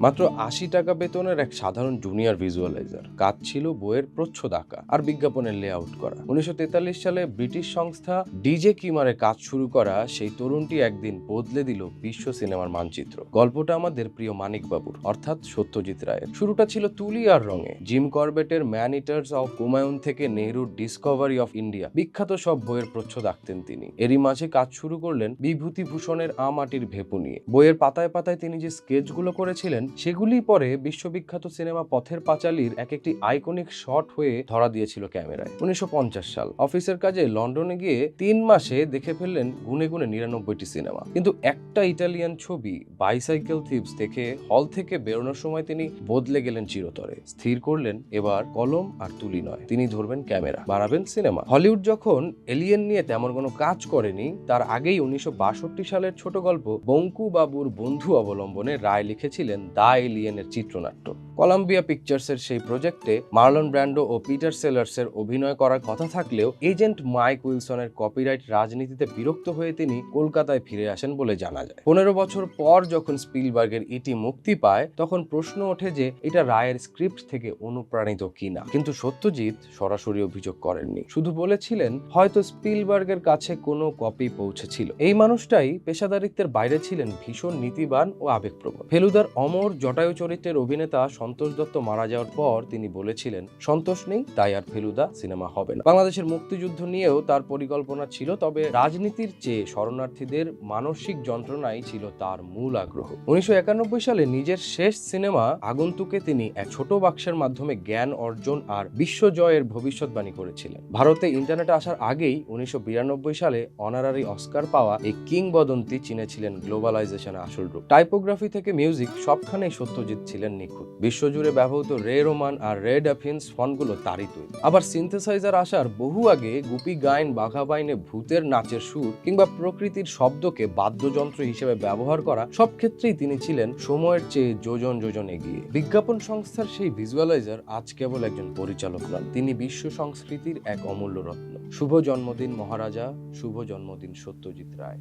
মাত্র ৮০ টাকা বেতনের এক সাধারণ জুনিয়র ভিজুয়ালাইজার, কাজ ছিল বইয়ের প্রচ্ছদ আঁকা আর বিজ্ঞাপনের লেআউট করা। ১৯৪৩ সালে ব্রিটিশ সংস্থা ডিজে কিমারে কাজ শুরু করা সেই তরুণটি একদিন বদলে দিল বিশ্ব সিনেমার মানচিত্র। গল্পটা আমাদের প্রিয় মানিক বাবুর, অর্থাৎ সত্যজিৎ রায়ের। শুরুটা ছিল তুলি আর রঙে। জিম করবেটের ম্যান ইটার্স অফ হুমায়ুন থেকে নেহরুর ডিসকভারি অফ ইন্ডিয়া, বিখ্যাত সব বইয়ের প্রচ্ছদ আঁকতেন তিনি। এরই মাঝে কাজ শুরু করলেন বিভূতিভূষণের মাটির ভেপু নিয়ে। বইয়ের পাতায় পাতায় তিনি যে স্কেচগুলো করেছিলেন সেগুলি পরে বিশ্ববিখ্যাত সিনেমা পথের পাঁচালীর এক একটি আইকনিক শট হয়ে ধরা দিয়েছিল ক্যামেরায়। ১৯৫০ সাল অফিসের কাজে লন্ডনে গিয়ে ৩ মাসে দেখে ফেললেন গুনে গুনে ৯৯টি সিনেমা। কিন্তু একটা ইটালিয়ান ছবি বাইসাইকেল থিভস দেখে হল থেকে বেরোনোর সময় তিনি বদলে গেলেন চিরতরে। স্থির করলেন এবার কলম আর তুলি নয়, তিনি ধরবেন ক্যামেরা, বানাবেন সিনেমা। হলিউড যখন এলিয়েন নিয়ে তেমন কোনো কাজ করেনি, তার আগেই ১৯৬২ সালের ছোট গল্প বঙ্কু বাবুর বন্ধু অবলম্বনে রায় লিখেছিলেন দ্য এলিয়েনের চিত্রনাট্য। কলাম্বিয়া পিকচার্সের সেই প্রজেক্টে মার্লন ব্র্যান্ডো ও পিটার সেলার্সের অভিনয় করার কথা থাকলেও এজেন্ট মাইক উইলসনের কপিরাইট রাজনীতিতে বিরক্ত হয়ে তিনি কলকাতায় ফিরে আসেন বলে জানা যায়। ১৫ বছর পর যখন স্পিলবার্গের ইটি মুক্তি পায়, তখন প্রশ্ন ওঠে যে এটা রায়ের স্ক্রিপ্ট থেকে অনুপ্রাণিত কিনা। কিন্তু সত্যজিৎ সরাসরি অভিযোগ করেননি, শুধু বলেছিলেন হয়তো স্পিলবার্গের কাছে কোনো কপি পৌঁছেছিল। এই মানুষটাই পেশাদারিত্বের বাইরে ছিলেন ভীষণ নীতিবান ও আবেগপ্রবণ। ফেলুদার অমর জটায়ু চরিত্রের অভিনেতা সন্তোষ দত্ত মারা যাওয়ার পর তিনি বলেছিলেন সন্তোষ নেই, তাই আর ফেলুদা সিনেমা হবে না। বাংলাদেশের মুক্তিযুদ্ধ নিয়েও তার পরিকল্পনা ছিল, তবে রাজনীতির চেয়ে শরণার্থীদের মানসিক যন্ত্রণাই ছিল তার মূল আগ্রহ। ১৯৯১ সালে নিজের শেষ সিনেমা আগন্তুকে তিনি এক ছোট বাক্সের মাধ্যমে জ্ঞান অর্জন আর বিশ্বজয়ের ভবিষ্যৎবাণী করেছিলেন। ভারতে ইন্টারনেট আসার আগেই ১৯৯২ সালে অনারারি অস্কার পাওয়া এই কিংবদন্তি চিনেছিলেন গ্লোবালাইজেশনের আসল রূপ। টাইপোগ্রাফি থেকে মিউজিক সবখানেই সত্যজিৎ ছিলেন নিখুঁত। বিশ্বজুড়ে ব্যবহৃত রে রোমান আর রেড অ্যাফিন্স ফন্টগুলো তারই তৈরি। আবার সিনথেসাইজার আসার বহু আগে গুপি গাইন, বাঘা বাইনে ভূতের নাচের সুর কিংবা প্রকৃতির শব্দকে বাদ্যযন্ত্র হিসেবে ব্যবহার করা, সব ক্ষেত্রেই তিনি ছিলেন সময়ের চেয়ে যোজন যোজন এগিয়ে। বিজ্ঞাপন সংস্থার সেই ভিজুয়ালাইজার আজ কেবল একজন পরিচালক নন, তিনি বিশ্ব সংস্কৃতির এক অমূল্য রত্ন। শুভ জন্মদিন মহারাজা, শুভ জন্মদিন সত্যজিৎ রায়।